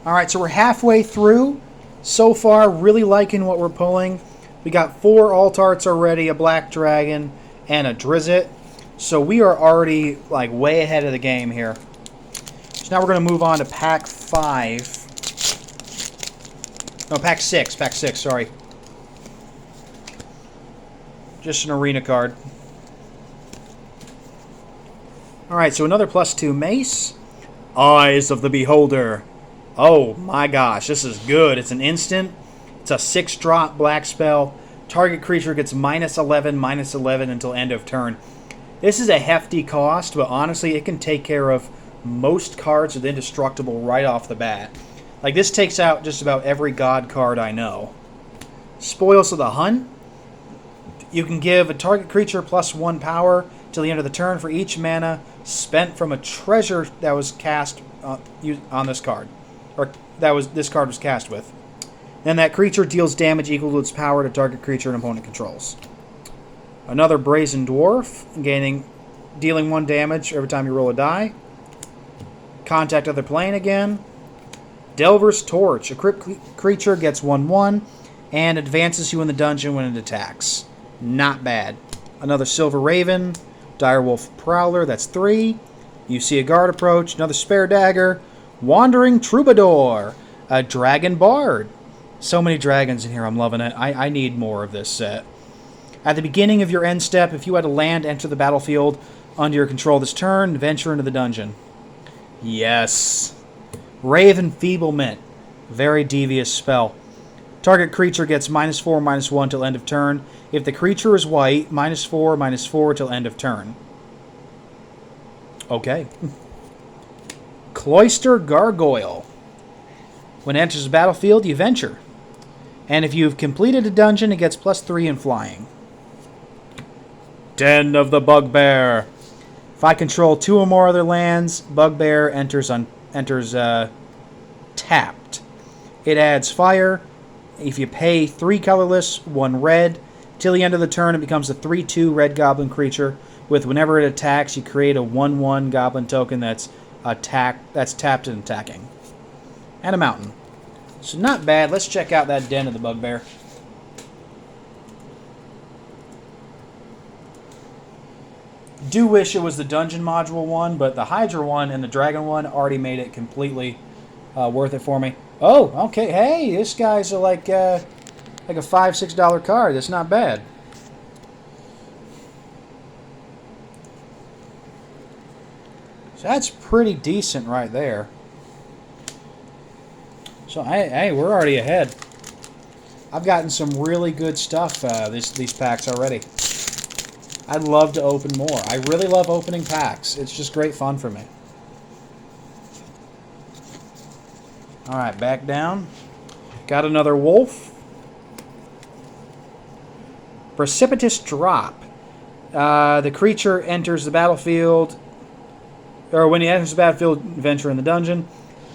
Alright, so we're halfway through. So far, really liking what we're pulling. We got 4 alt-arts already, a black dragon, and a Drizzt. So we are already like way ahead of the game here. So now we're going to move on to pack 5. No, pack 6. Pack 6, sorry. Just an arena card. Alright, so another +2 mace. Eyes of the Beholder. Oh my gosh, this is good. It's an instant. It's a 6-drop black spell. Target creature gets -11/-11 until end of turn. This is a hefty cost, but honestly, it can take care of most cards with Indestructible right off the bat. Like, this takes out just about every god card I know. Spoils of the Hunt. You can give a target creature +1 power till the end of the turn for each mana spent from a treasure that was cast on this card. Or this card was cast with. Then that creature deals damage equal to its power to target creature an opponent controls. Another Brazen Dwarf, dealing 1 damage every time you roll a die. Contact other plane again. Delver's Torch. A creature gets 1/1 and advances you in the dungeon when it attacks. Not bad. Another Silver Raven. Direwolf Prowler, that's 3. You see a guard approach. Another Spare Dagger. Wandering Troubadour. A Dragon Bard. So many dragons in here, I'm loving it. I need more of this set. At the beginning of your end step, if you had a land enter the battlefield under your control this turn, venture into the dungeon. Yes. Ray of Enfeeblement. Very devious spell. Target creature gets -4/-1 till end of turn. If the creature is white, -4/-4 till end of turn. Okay. Cloister Gargoyle. When it enters the battlefield, you venture. And if you've completed a dungeon, it gets +3 in flying. Den of the Bugbear. If I control 2 or more other lands, Bugbear enters tapped. It adds fire. If you pay 3 colorless, 1 red, till the end of the turn, it becomes a 3/2 red goblin creature. With whenever it attacks, you create a 1/1 goblin token that's tapped and attacking. And a mountain. So not bad. Let's check out that Den of the Bugbear. Do wish it was the dungeon module one, but the Hydra one and the Dragon one already made it completely worth it for me. Oh, okay. Hey, this guy's like a $5-6 card. That's not bad. So that's pretty decent right there. So hey, we're already ahead. I've gotten some really good stuff these packs already. I'd love to open more. I really love opening packs. It's just great fun for me. Alright, back down. Got another wolf. Precipitous Drop. The creature enters the battlefield, or when he enters the battlefield, venture in the dungeon.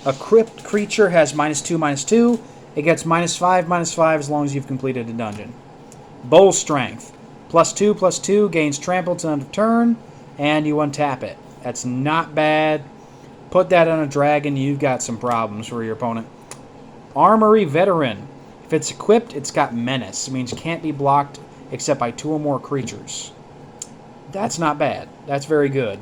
A crypt creature has -2/-2. It gets -5/-5 as long as you've completed a dungeon. Bull Strength. +2/+2, gains trample till end of turn, and you untap it. That's not bad. Put that on a dragon, you've got some problems for your opponent. Armory Veteran. If it's equipped, it's got Menace. It means it can't be blocked except by 2 or more creatures. That's not bad. That's very good.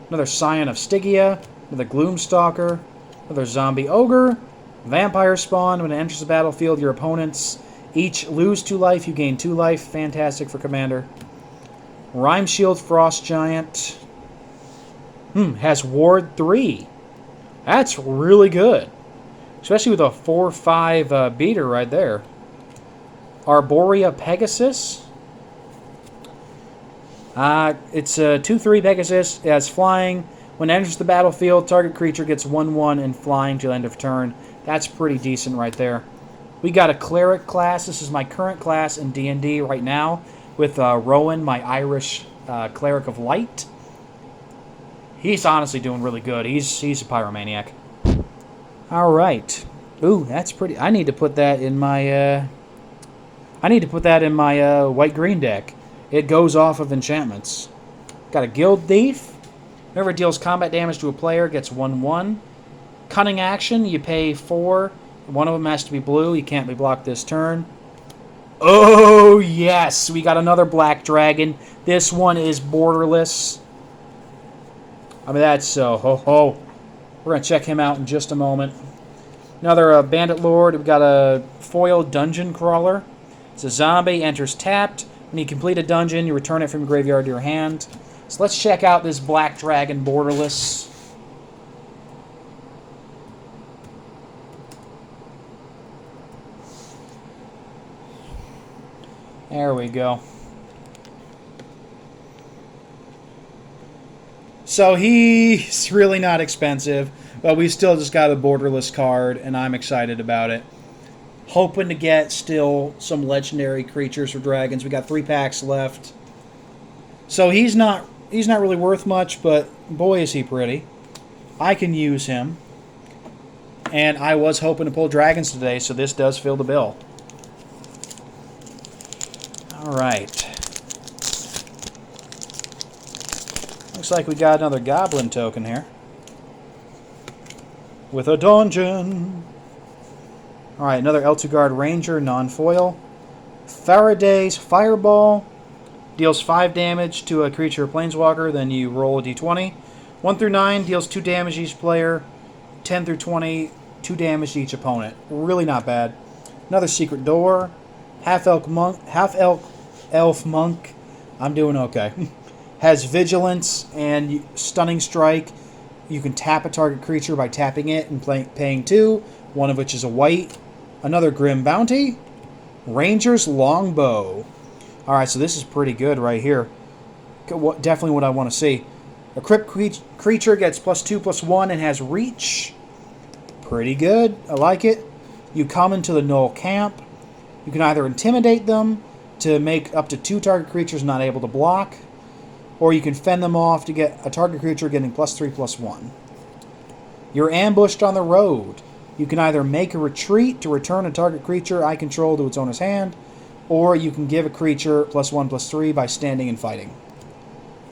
Another Scion of Stygia. Another Gloom Stalker. Another Zombie Ogre. Vampire Spawn. When it enters the battlefield, your opponents each lose 2 life. You gain 2 life. Fantastic for Commander. Rime Shield Frost Giant. Has Ward 3. That's really good. Especially with a 4/5 beater right there. Arboria Pegasus. It's a 2/3 Pegasus. It has flying. When it enters the battlefield, target creature gets 1/1 and flying till end of turn. That's pretty decent right there. We got a Cleric class. This is my current class in D&D right now. With Rowan, my Irish Cleric of Light. He's honestly doing really good. He's a pyromaniac. All right. Ooh, that's pretty. I need to put that in my. White-green deck. It goes off of enchantments. Got a Guild Thief. Whoever deals combat damage to a player gets 1/1. Cunning action, you pay 4. One of them has to be blue. You can't be blocked this turn. Oh, yes. We got another black dragon. This one is borderless. I mean, that's so ho-ho. We're going to check him out in just a moment. Another bandit lord. We've got a foil dungeon crawler. It's a zombie, enters tapped. When you complete a dungeon, you return it from your graveyard to your hand. So let's check out this black dragon borderless. There we go. So he's really not expensive, but we still just got a borderless card, and I'm excited about it. Hoping to get still some legendary creatures for dragons. We got 3 packs left. So he's not really worth much, but boy is he pretty. I can use him. And I was hoping to pull dragons today, so this does fill the bill. Alright. Looks like we got another goblin token here. With a dungeon. Alright, another Eltugard Ranger, non-foil. Faraday's Fireball. Deals 5 damage to a creature or planeswalker, then you roll a d20. 1 through 9 deals 2 damage to each player. 10 through 20, 2 damage to each opponent. Really not bad. Another Secret Door. Half-elf monk. I'm doing okay. Has Vigilance and Stunning Strike. You can tap a target creature by tapping it and paying 2, one of which is a white. Another Grim Bounty. Ranger's Longbow. Alright, so this is pretty good right here. Definitely what I want to see. A crypt creature gets +2/+1 and has reach. Pretty good. I like it. You come into the Null camp. You can either intimidate them to make up to 2 target creatures not able to block, or you can fend them off to get a target creature getting +3/+1. You're ambushed on the road. You can either make a retreat to return a target creature I control to its owner's hand, or you can give a creature +1/+3 by standing and fighting.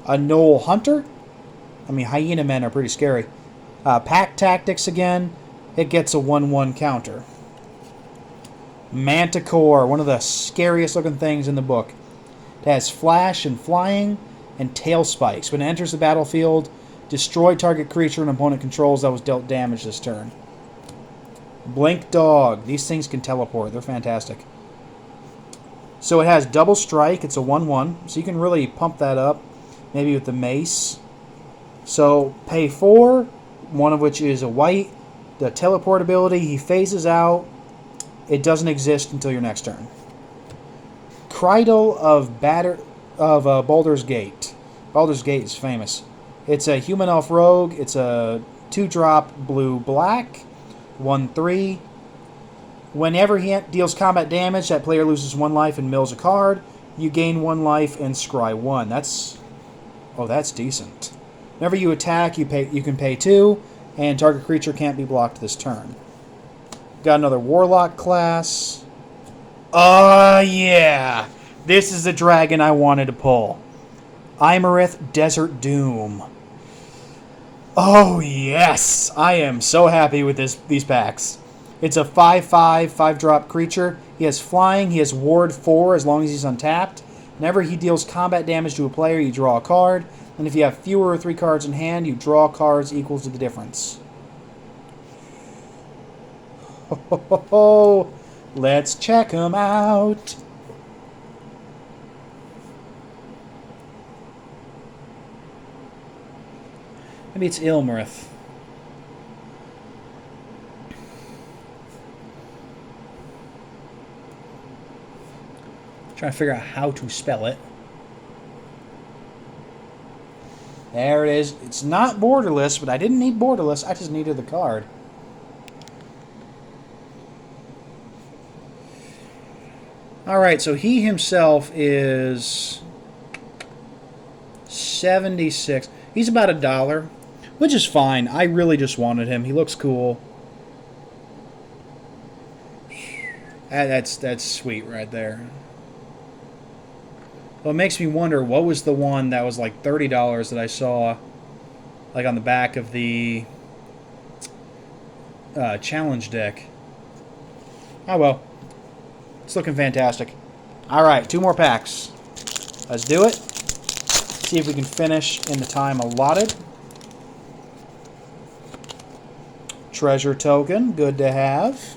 A Knoll Hunter. I mean, Hyena Men are pretty scary. Pack Tactics again. It gets a 1/1 counter. Manticore, one of the scariest looking things in the book. It has Flash and Flying and Tail Spikes. When it enters the battlefield, destroy target creature an opponent controls that was dealt damage this turn. Blink Dog. These things can teleport. They're fantastic. So it has Double Strike. It's a 1/1. So you can really pump that up. Maybe with the Mace. So pay 4, one of which is a white. The teleport ability, he phases out. It doesn't exist until your next turn. Cridle of Baldur's Gate. Baldur's Gate is famous. It's a human elf rogue. It's a 2-drop blue-black. 1/3. Whenever he deals combat damage, that player loses 1 life and mills a card. You gain 1 life and scry 1. That's decent. Whenever you attack, you can pay 2, and target creature can't be blocked this turn. Got another Warlock class. Yeah. This is the dragon I wanted to pull. Imarith Desert Doom. Oh, yes. I am so happy with these packs. It's a 5/5, 5-drop creature. He has flying. He has ward 4 as long as he's untapped. Whenever he deals combat damage to a player, you draw a card. And if you have fewer or 3 cards in hand, you draw cards equal to the difference. Ho. Let's check him out. Maybe it's Ilmarith. Trying to figure out how to spell it. There it is. It's not borderless, but I didn't need borderless. I just needed the card. Alright, so he himself is 76. He's about $1, which is fine. I really just wanted him. He looks cool. That's sweet right there. Well, it makes me wonder, what was the one that was like $30 that I saw, like on the back of the challenge deck. Oh well. It's looking fantastic. Alright, 2 more packs. Let's do it. See if we can finish in the time allotted. Treasure token, good to have.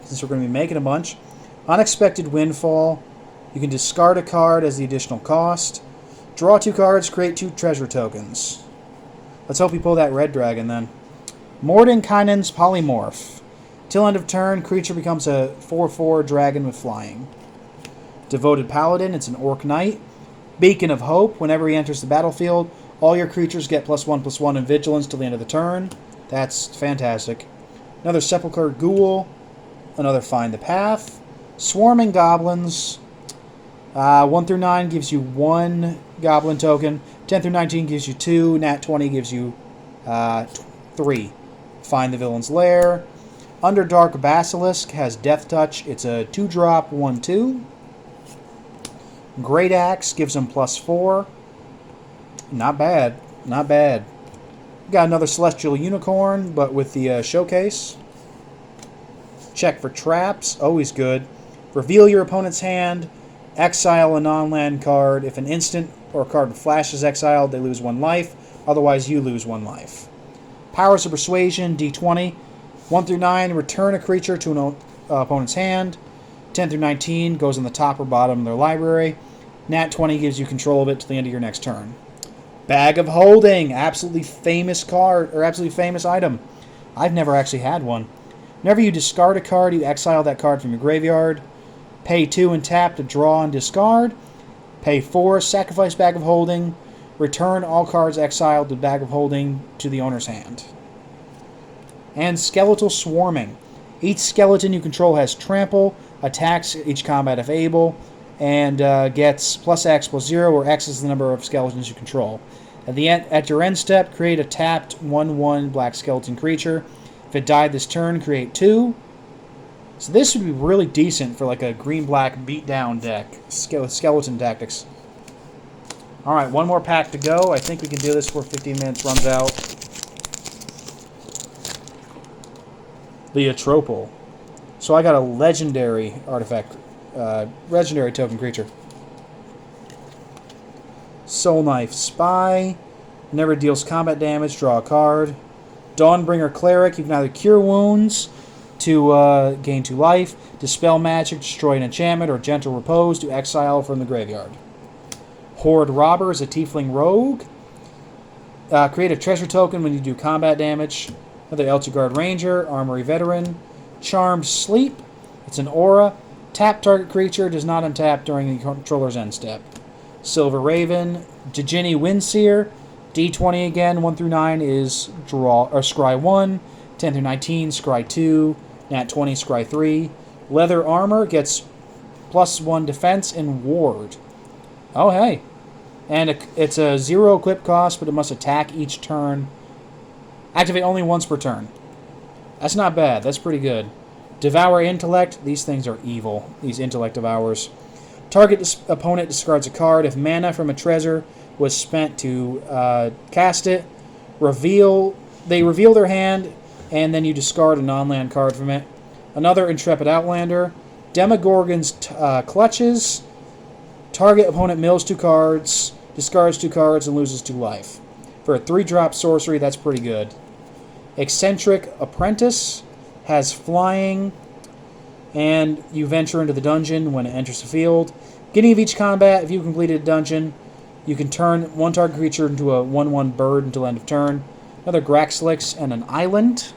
Since we're going to be making a bunch. Unexpected windfall. You can discard a card as the additional cost. Draw 2 cards, create 2 treasure tokens. Let's hope we pull that red dragon then. Mordenkainen's Polymorph. Till end of turn, creature becomes a 4/4 dragon with flying. Devoted Paladin, it's an Orc Knight. Beacon of Hope, whenever he enters the battlefield, all your creatures get +1/+1 in Vigilance till the end of the turn. That's fantastic. Another Sepulchre Ghoul. Another Find the Path. Swarming Goblins. 1 through 9 gives you 1 Goblin token. 10 through 19 gives you 2. Nat 20 gives you 3. Find the Villain's Lair. Underdark Basilisk has Death Touch. It's a 2-drop, 1/2. Great Axe gives him +4. Not bad. Not bad. Got another Celestial Unicorn, but with the showcase. Check for traps. Always good. Reveal your opponent's hand. Exile a non-land card. If an instant or card flash is exiled, they lose 1 life. Otherwise, you lose 1 life. Powers of Persuasion, D20. 1 through 9, return a creature to an opponent's hand. 10 through 19 goes on the top or bottom of their library. Nat 20 gives you control of it to the end of your next turn. Bag of Holding, absolutely famous card, or absolutely famous item. I've never actually had one. Whenever you discard a card, you exile that card from your graveyard. Pay 2 and tap to draw and discard. Pay 4, sacrifice Bag of Holding. Return all cards exiled to Bag of Holding to the owner's hand. And Skeletal Swarming. Each skeleton you control has trample, attacks each combat if able, and gets +X/+0, where X is the number of skeletons you control. At your end step, create a tapped 1/1 black skeleton creature. If it died this turn, create 2. So this would be really decent for like a green-black beatdown deck, skeleton tactics. Alright, 1 more pack to go. I think we can do this before 15 minutes runs out. The Atropal. So I got a legendary artifact, legendary token creature. Soul Knife Spy. Never deals combat damage, draw a card. Dawnbringer Cleric. You can either cure wounds to gain 2 life, dispel magic, destroy an enchantment, or gentle repose to exile from the graveyard. Horde Robber is a Tiefling Rogue. Create a treasure token when you do combat damage. Another Elturgard Ranger, Armory Veteran. Charmed Sleep. It's an aura. Tap target creature, does not untap during the controller's end step. Silver Raven. Djinni Windseer. D20 again, 1 through 9 is draw or scry 1. 10 through 19, scry 2. Nat 20, scry 3. Leather Armor gets +1 defense and ward. Oh, hey. And it's a 0 equip cost, but it must attack each turn. Activate only once per turn. That's not bad. That's pretty good. Devour Intellect. These things are evil. These Intellect Devours. Target opponent discards a card. If mana from a treasure was spent to cast it, they reveal their hand, and then you discard a non-land card from it. Another Intrepid Outlander. Demogorgon's Clutches. Target opponent mills 2 cards, discards 2 cards, and loses 2 life. For a 3-drop sorcery, that's pretty good. Eccentric Apprentice has flying, and you venture into the dungeon when it enters the field. Beginning of each combat, if you completed a dungeon, you can turn 1 target creature into a 1/1 bird until end of turn. Another Graxlix and an island.